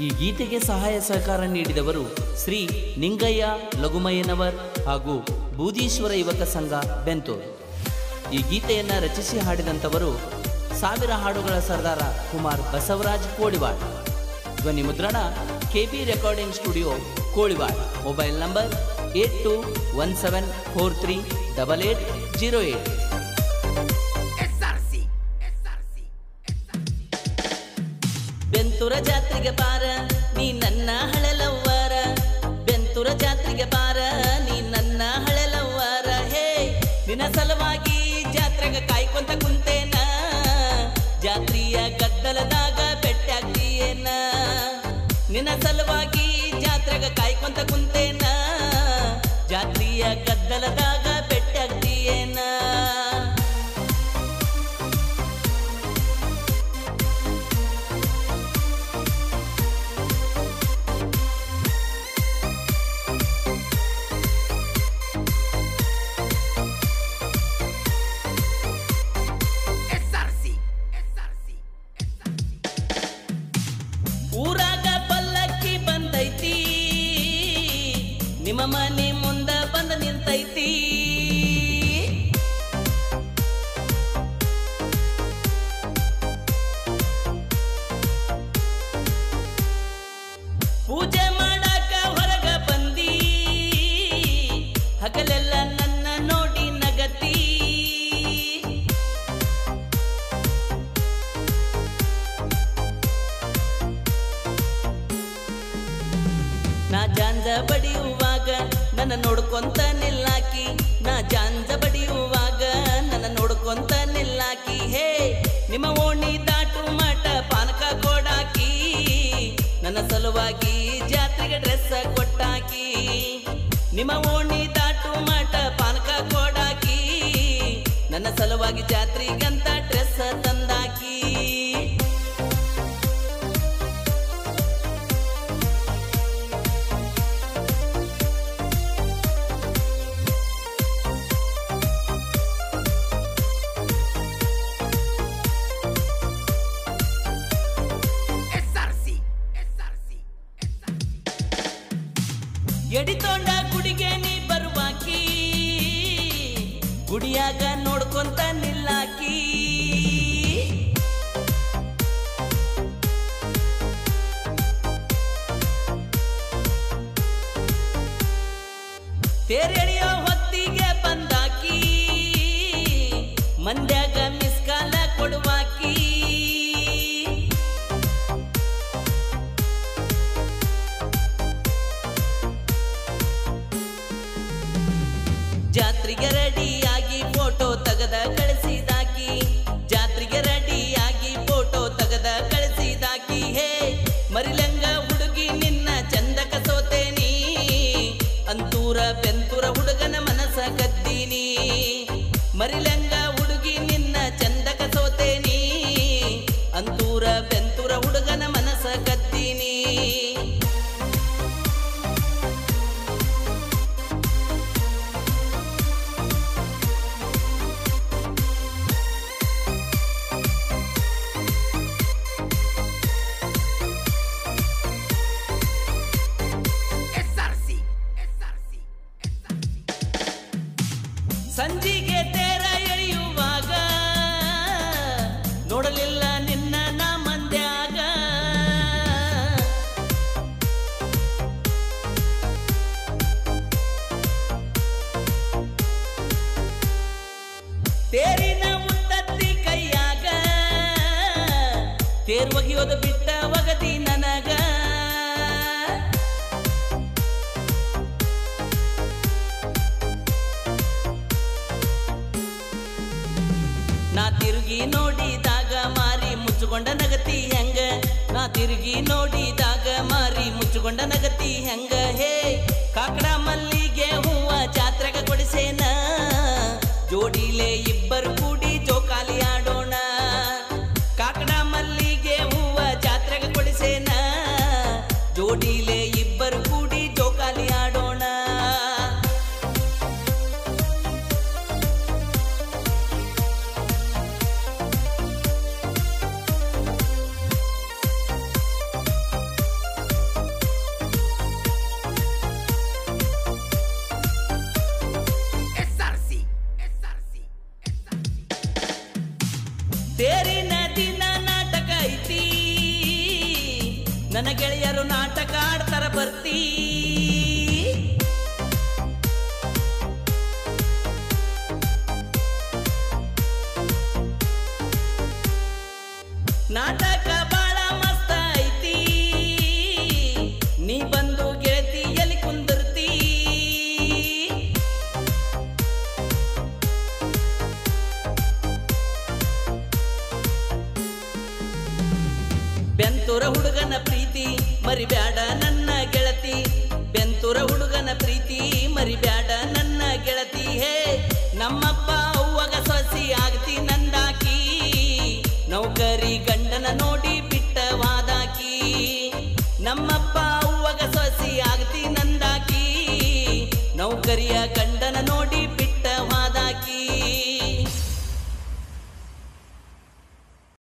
ಈ ಗೀತೆಗೆ ಸಹಾಯ ಸಹಕಾರ ನೀಡಿದವರು ಶ್ರೀ ನಿಂಗಯ್ಯ ಲಗುಮಯ್ಯನವರ್ ಹಾಗೂ ಬೂದೀಶ್ವರ ಯುವಕ ಸಂಘ ಬೆಂತೂರು. ಈ ಗೀತೆಯನ್ನು ರಚಿಸಿ ಹಾಡಿದಂಥವರು ಸಾವಿರ ಹಾಡುಗಳ ಸರ್ದಾರ ಕುಮಾರ್ ಬಸವರಾಜ್ ಕೋಳಿವಾಡ್. ಧ್ವನಿ ಮುದ್ರಣ KB recording studio Koliwad. Mobile number 8217438808. Bentur ಜಾತ್ರೆಗೆ ಬಾರ ನೀ ನನ್ನ ಹಳೆಲವ್ವಾರ, ಬೆಂತೂರ ಜಾತ್ರೆಗೆ ಬಾರ ನೀ ನನ್ನ ಹಳೆಲವ್ವಾರ. ಹೇ ನಿನ್ನ ಸಲುವಾಗಿ ಜಾತ್ರೆಗೆ ಕಾಯ್ಕೊಂತ ಕುಂತೇನ, ಜಾತ್ರೆಯ ಗದ್ದಲದಾಗ ಬೆಟ್ಟಾಗ್ತೀಯೇನ. ನಿನ್ನ ಸಲುವಾಗಿ ಜಾತ್ರೆಗೆ ಕಾಯ್ಕೊಂತ ಕುಂತೇನ, ಜಾತ್ರೆಯ ಗದ್ದಲದಾಗ ಬೆಟ್ಟಾಗ್ತೀಯೇನ. ಊರಾಗ ಪಲ್ಲಕ್ಕಿ ಬಂದೈತಿ, ನಿಮ್ಮ ಮನೆ ಮುಂದ ಬಂದ ನಿಂತೈತಿ. ಪೂಜೆ ಮಾಡಾಕ ಹೊರಗ ಬಂದಿ, ಹಗಲೆಲ್ಲ ನನ್ನ ನೋಡಿ ನಗತಿ. ನಾ ಜಾಂಜ ಬಡಿಯುವಾಗ ನನ್ನ ನೋಡ್ಕೊಂತ ನಿಲ್ಲಾಕಿ, ನಾ ಜಾಂಜ ಬಡಿಯುವಾಗ ನನ್ನ ನೋಡ್ಕೊಂತ ನಿಲ್ಲಾಕಿ. ಹೇ ನಿಮ್ಮ ಓಣಿ ದಾಟು ಮಠ ಪಾನಕ ಕೊಡಾಕಿ, ನನ್ನ ಸಲುವಾಗಿ ಜಾತ್ರೆಗೆ ಡ್ರೆಸ್ ಕೊಟ್ಟಾಕಿ. ನಿಮ್ಮ ಓಣಿ ದಾಟು ಮಠ ಪಾನಕ ಕೊಡಾಕಿ, ನನ್ನ ಸಲುವಾಗಿ ಜಾತ್ರೆಗಂತ ಡ್ರೆಸ್ ತಂದಾಕಿ. ಎಡಿತೊಂಡ ಗುಡಿಗೆ ನೀ ಬರುವಾಕಿ, ಗುಡಿಯಾಗ ನೋಡ್ಕೊಂತ ನಿಲ್ಲಾಕಿ. ತೇರೆಳೆಯೋ ಹೊತ್ತಿಗೆ ಬಂದಾಕಿ, ಮಂಡ್ಯಾಗ ಮಿಸ್ಕಾಲ ಕೊಡುವಾಕಿ. ಜಾತ್ರೆಗೆ ರೆಡಿಯಾಗಿ ಫೋಟೋ ತೆಗೆದ ಕಳಿಸಿದಾಕಿ, ಜಾತ್ರೆಗೆ ರೆಡಿಯಾಗಿ ಫೋಟೋ ತೆಗೆದ ಕಳಿಸಿದಾಕಿ. ಹೇ ಮರಿಲಂಗ ಹುಡುಗಿ ನಿನ್ನ ಚಂದಕ ಸೋತೇನಿ, ಅಂತೂರ ಬೆಂತೂರ ಹುಡುಗನ ಮನಸ ಕದ್ದೀನಿ. ಮರಿಲಂಗ ಹುಡುಗಿ ನಿನ್ನ ಚಂದಕ ಸೋತೇನಿ, ಅಂತೂರ ಬೆಂತೂರ ಹುಡುಗನ ಮನಸ ಕದ್ದೀನಿ. ಸಂಜಿಗೆ ತೇರ ಎಳೆಯುವಾಗ ನೋಡಲಿಲ್ಲ ನಿನ್ನ ನಾ ಮಂದ್ಯಾಗ. ತೇರಿನ ಮುತ್ತತ್ತಿ ಕೈಯಾಗ, ತೇರ್ ಒಗಿಯೋದು ಬಿಟ್ಟ ಒಗದಿ ನನಗ. ನಾ ತಿರುಗಿ ನೋಡಿದಾಗ ಮಾರಿ ಮುಚ್ಚುಕೊಂಡ ನಗತಿ ಹೆಂಗ, ನಾ ತಿರುಗಿ ನೋಡಿದಾಗ ಮಾರಿ ಮುಚ್ಚುಕೊಂಡ ನಗತಿ ಹೆಂಗ. ಹೇ ಕಾಕಡ ಮಲ್ಲಿಗೆ ಹೂವ ಜಾತ್ರೆಗ ಕೊಡಿಸೇನ, ಜೋಡಿಲೆ ಇಬ್ಬರು ಕೂಡಿ ಜೋಕಾಲಿ ಆಡೋಣ. ಕಾಕಡ ಮಲ್ಲಿಗೆ ಹೂವ ಜಾತ್ರೆಗ ಕೊಡಿಸೇನ, ಜೋಡಿಲೆ ಇಬ್ಬರು ಕೂಡಿ ಜೋಕಾಲಿ ಆಡೋಣ. ನನ್ನ ಗೆಳೆಯರು ನಾಟಕ ಆಡ್ತಾರ ಬರ್ತೀ. ನಾಟಕ ಬಾಳ ಮಸ್ತ ಐತಿ, ನೀ ಬಂದು ಗೆಳತಿ ಎಲ್ಲಿ ಕುಂದಿರ್ತಿ. ಬೆಂತೂರ ಹುಡುಗನ ಪ್ರೀತಿ ಮರಿಬ್ಯಾಡ ನನ್ನ ಗೆಳತಿ, ಬೆಂತೂರ ಹುಡುಗನ ಪ್ರೀತಿ ಮರಿಬ್ಯಾಡ ನನ್ನ ಗೆಳತಿ. ಹೇ ನಮ್ಮಪ್ಪ ಅವ್ವಗ ಸೊಸಿ ಆಗ್ತಿ ನಂದಾಕಿ, ನೌಕರಿ ಗಂಡನ ನೋಡಿ ಬಿಟ್ಟವಾದಾಕಿ. ನಮ್ಮಪ್ಪ ಅವ್ವಗ ಸೊಸಿ ಆಗ್ತಿ ನಂದಾಕಿ, ನೌಕರಿಯ ಗಂಡನ ನೋಡಿ